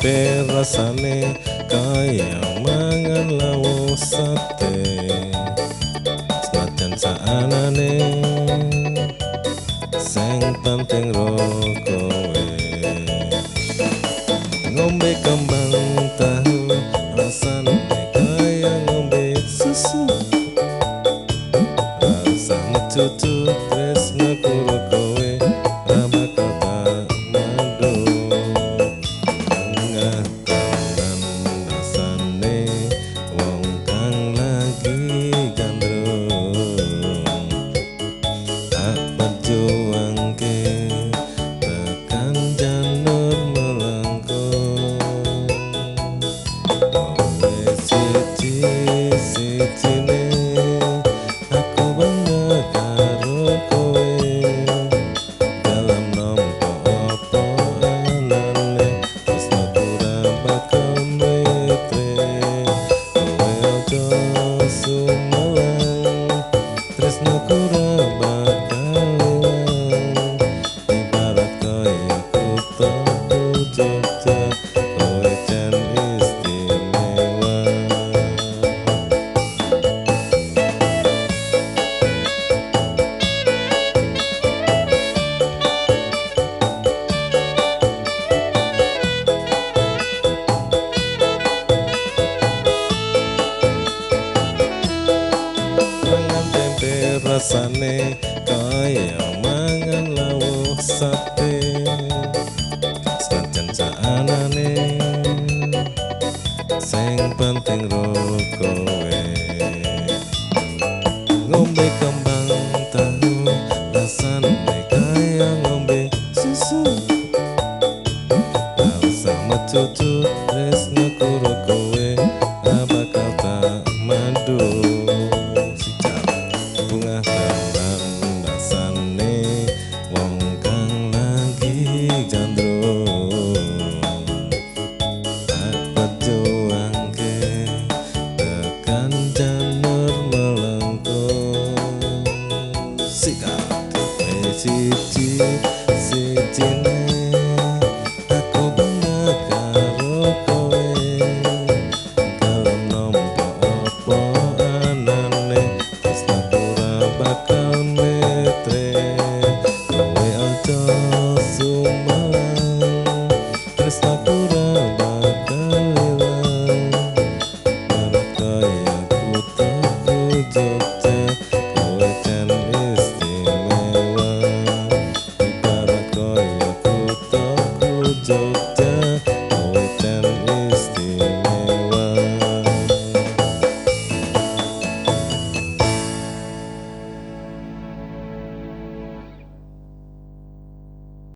tempe rasane kaya mangan lawuh sate. Senajan saanane sing penting ro kowe ngombe kembang tahu rasane kaya ngombe susu. Rasa metutu tresno karo kowe ora bakal madu. Ngatan rasane wong kang lagi gandrung tak perjuangke tekan janur melengkung. Kowe siji-sijine aku bangga karo kowe dalam nampa apa anane tresnoku ora bakal metre. Kowe aja sumelang tresnoku ora bakal ilang ibarat kaya kuthaku Jogja kowe jan istimewa. Mangan tempe rasane kaya mangan lawuh sate. Senajan saanane sing penting ro kowe ngombe kembang tahu rasane kaya ngombe susu. Rasa metutu